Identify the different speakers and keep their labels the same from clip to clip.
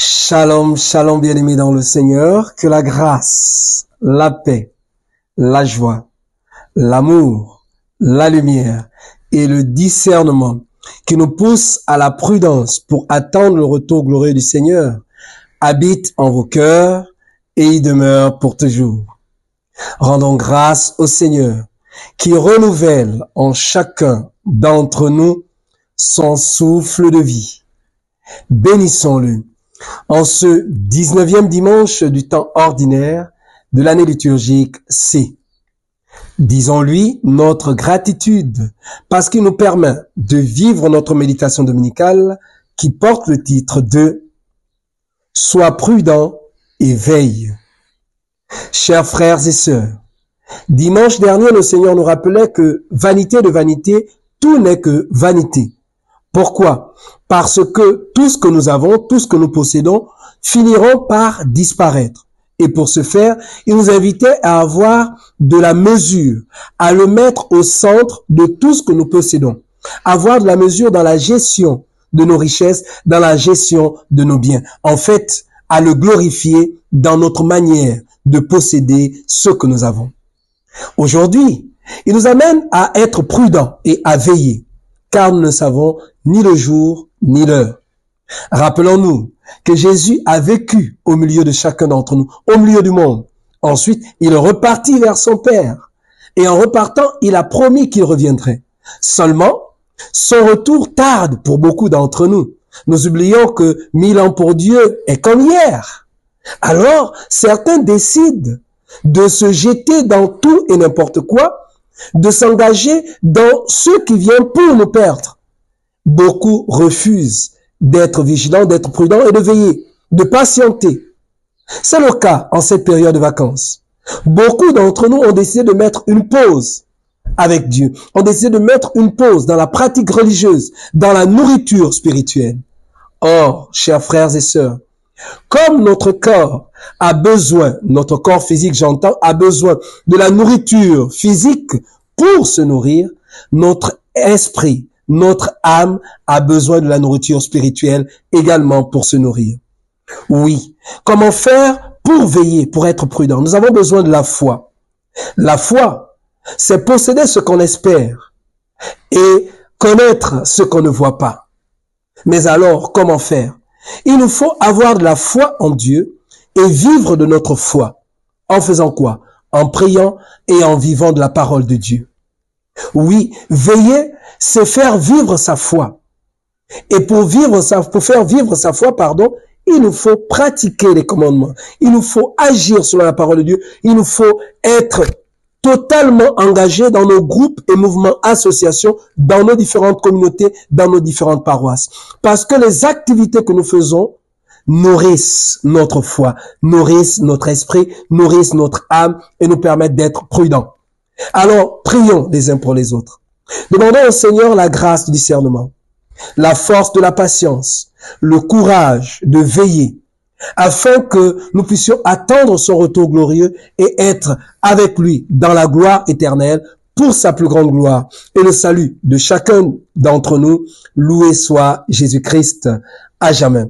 Speaker 1: Shalom, shalom bien-aimés dans le Seigneur, que la grâce, la paix, la joie, l'amour, la lumière et le discernement qui nous poussent à la prudence pour attendre le retour glorieux du Seigneur habitent en vos cœurs et y demeurent pour toujours. Rendons grâce au Seigneur qui renouvelle en chacun d'entre nous son souffle de vie. Bénissons-le en ce 19e dimanche du temps ordinaire de l'année liturgique C. Disons-lui notre gratitude parce qu'il nous permet de vivre notre méditation dominicale qui porte le titre de « Sois prudent et veille ». Chers frères et sœurs, dimanche dernier, le Seigneur nous rappelait que vanité de vanité, tout n'est que vanité. Pourquoi? Parce que tout ce que nous avons, tout ce que nous possédons, finiront par disparaître. Et pour ce faire, il nous invitait à avoir de la mesure, à le mettre au centre de tout ce que nous possédons. Avoir de la mesure dans la gestion de nos richesses, dans la gestion de nos biens. En fait, à le glorifier dans notre manière de posséder ce que nous avons. Aujourd'hui, il nous amène à être prudents et à veiller, car nous ne savons ni le jour ni l'heure. Rappelons-nous que Jésus a vécu au milieu de chacun d'entre nous, au milieu du monde. Ensuite, il est reparti vers son Père. Et en repartant, il a promis qu'il reviendrait. Seulement, son retour tarde pour beaucoup d'entre nous. Nous oublions que 1000 ans pour Dieu est comme hier. Alors, certains décident de se jeter dans tout et n'importe quoi, de s'engager dans ce qui vient pour nous perdre. Beaucoup refusent d'être vigilants, d'être prudents et de veiller, de patienter. C'est le cas en cette période de vacances. Beaucoup d'entre nous ont décidé de mettre une pause avec Dieu, ont décidé de mettre une pause dans la pratique religieuse, dans la nourriture spirituelle. Or, chers frères et sœurs, comme notre corps a besoin, notre corps physique j'entends, a besoin de la nourriture physique pour se nourrir, notre esprit, notre âme a besoin de la nourriture spirituelle également pour se nourrir. Oui, comment faire pour veiller, pour être prudent? Nous avons besoin de la foi. La foi, c'est posséder ce qu'on espère et connaître ce qu'on ne voit pas. Mais alors, comment faire? Il nous faut avoir de la foi en Dieu et vivre de notre foi. En faisant quoi? En priant et en vivant de la parole de Dieu. Oui, veiller, c'est faire vivre sa foi. Et pour faire vivre sa foi, il nous faut pratiquer les commandements. Il nous faut agir selon la parole de Dieu. Il nous faut être totalement engagés dans nos groupes et mouvements, associations, dans nos différentes communautés, dans nos différentes paroisses. Parce que les activités que nous faisons nourrissent notre foi, nourrissent notre esprit, nourrissent notre âme et nous permettent d'être prudents. Alors, prions les uns pour les autres. Demandons au Seigneur la grâce du discernement, la force de la patience, le courage de veiller, afin que nous puissions attendre son retour glorieux et être avec lui dans la gloire éternelle pour sa plus grande gloire et le salut de chacun d'entre nous. Loué soit Jésus-Christ à jamais.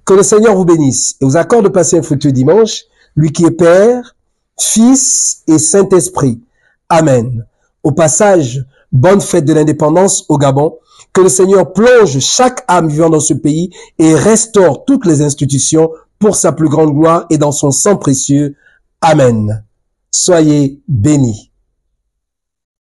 Speaker 1: Que le Seigneur vous bénisse et vous accorde de passer un fructueux dimanche, lui qui est Père, Fils et Saint-Esprit. Amen. Au passage, bonne fête de l'indépendance au Gabon. Que le Seigneur plonge chaque âme vivant dans ce pays et restaure toutes les institutions pour sa plus grande gloire et dans son sang précieux. Amen. Soyez bénis.